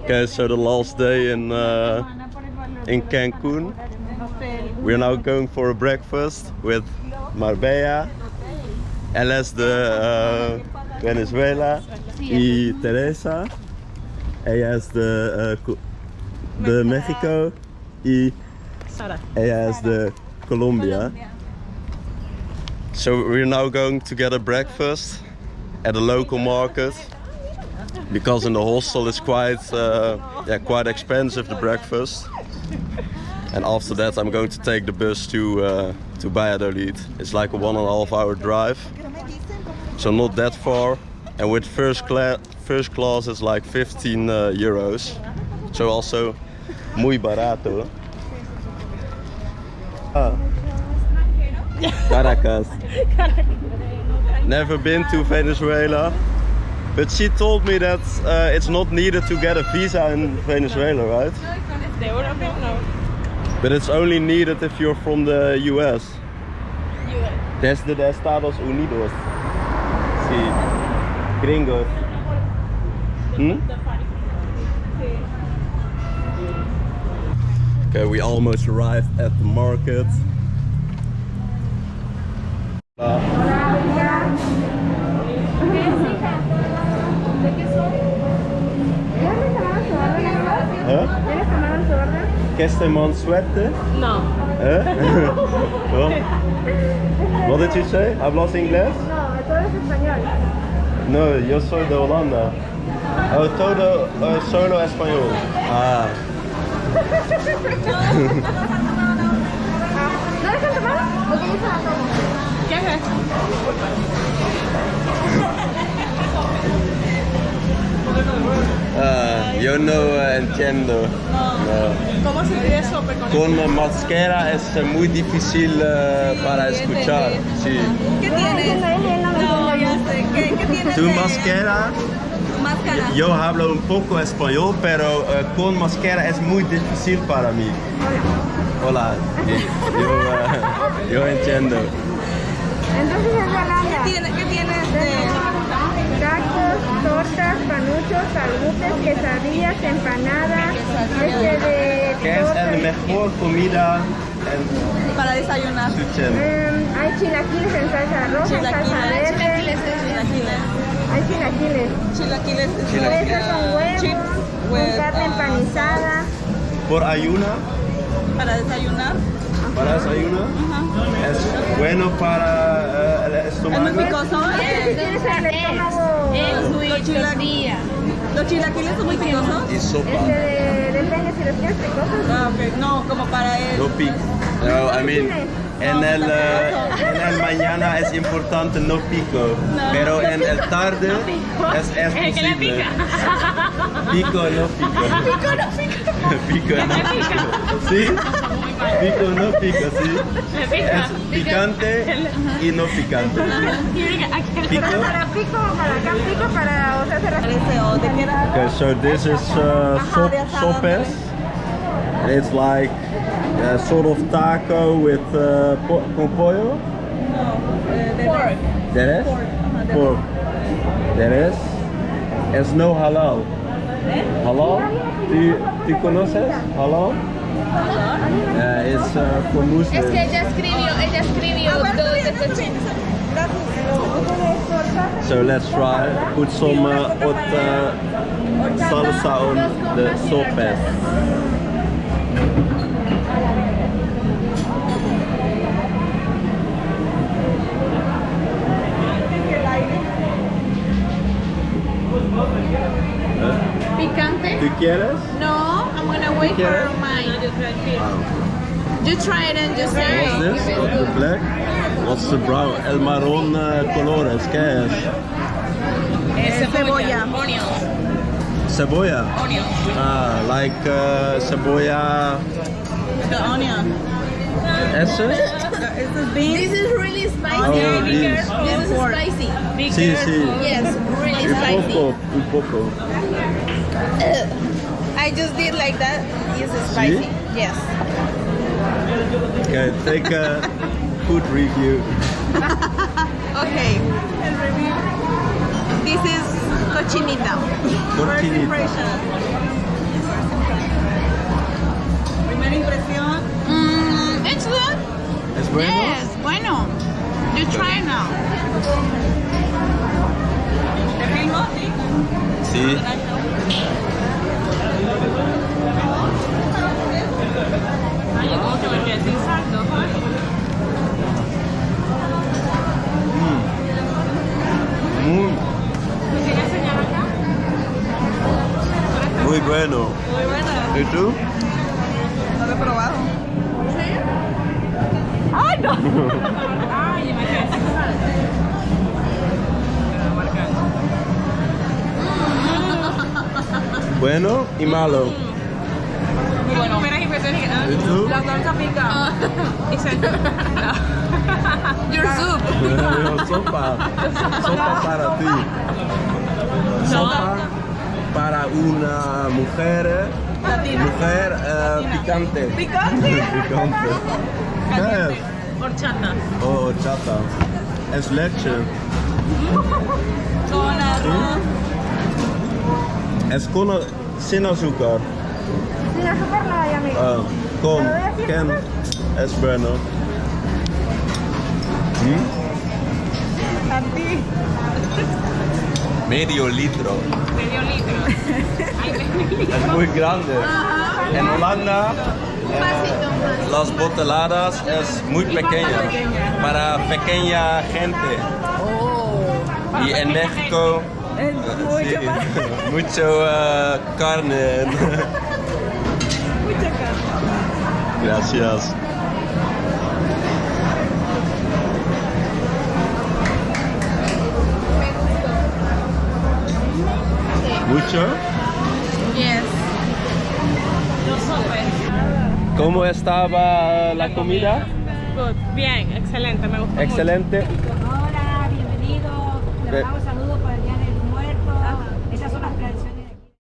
Okay, so the last day in Cancun. We're now going for a breakfast with Marbella. Él es de Venezuela y Teresa. Ella es de México y ella es de Colombia. So we're now going to get a breakfast at a local market because in the hostel it's quite expensive, the breakfast. And after that I'm going to take the bus to Valladolid. It's like a 1.5 hour drive, so not that far. And with first class it's like 15 euros. So also muy barato. Caracas. Never been to Venezuela, but she told me that it's not needed to get a visa in Venezuela, right? But it's only needed if you're from the US. Desde de Estados Unidos. Sí. Gringos. Okay, we almost arrived at the market. ¿Quieres tomar suerte? No. What did you say? ¿Hablas inglés? No, todo es español. No, yo soy de Holanda. Oh, todo solo español. Ah. ¿No dejan tomar? ¿O quieres la tomo? ¿Qué es? Yo no entiendo. No. ¿Cómo se dice eso? Con máscara es muy difícil para escuchar. Sí. ¿Qué tienes? No, ya sé. ¿Qué tienes? Tu máscara. Máscara. Yo hablo un poco español, pero con máscara es muy difícil para mí. Hola. Yo entiendo. Entonces es Holanda. ¿Qué tienes de...? Tacos, tortas, panuchos, albutes, quesadillas, empanadas, ¿Qué es la mejor comida para desayunar? Hay chilaquiles en salsa roja, en salsa verde. Hay chilaquiles. Chilaquiles con huevos, con carne empanizada. ¿Por ayuna? Para desayunar. ¿Para desayunar? ¿Es bueno para el estómago? ¿Es muy picoso? ¿Los chilaquiles son muy picosos? Y sopa. Depende si los quieres picosos. Ah, ok. No, como para él. No pico. No, I mean, en el mañana es importante no pico, pero en el tarde es posible. Pico no pico. Pico no pico. ¿Sí? Pico no pico, sí. Es picante y no picante. Pico. Para pico, para acá pico, para o sea, Okay, so this is sopes. It's like a sort of taco with con pollo. pork. There is? Pork. There is? There's no halal. Halal? ¿Tú conoces halal? It's for Muslims. Es que ella escribió So let's try. Put some hot salsa on the sopes. picante. ¿Tú quieres? No, I'm gonna wait for mine. You try it and just say. What's this? What's the black? What's the brown? El marrón colores. ¿Qué es? Cebolla. Cebolla. Ah, like cebolla. The onion. Essence? This is really spicy. Oh, This beans. is spicy. Sí, sí. Yes, really spicy. Un poco. I just did like that. It's spicy. Yes. Okay, take a food review. Okay. This is Cochinita. Cochinita. Primera impresión. It's good. ¿Es bueno? Yes, bueno. You try now. ¿Te filmo? Sí. Sí. Ay, yo como que me quedé sin saldo. ¿Me quieres enseñar acá? Muy bueno. Muy buena. ¿Y tú? No lo he probado. ¿Sí? ¡Ay, no! Ay, me quedé sin saldo. Bueno y malo. Muy bueno. Primeras impresiones. ¿Y tú? La salsa pica. Y se... Your soup. Sopa. Sopa para ti. Sopa para una mujer. Latina. Mujer picante. ¿Picante? Picante. ¿Qué es? Horchata. Oh, horchata. Es leche. Con arroz. Es con, sin azúcar. Sin azúcar no hay, amigo. Con. ¿Quién? Es bueno. A ti. Medio litro. Medio litro. Ay, medio litro. Es muy grande. En Holanda las boteladas es muy pequeña para pequeña gente. Y en México sí, mucho carne. Mucha carne. Gracias. ¿Mucho? Yes. Los sopes. ¿Cómo estaba la comida? Good. Bien, excelente, me gustó Excelente. mucho. Hola, bienvenido. Le mandamos saludos para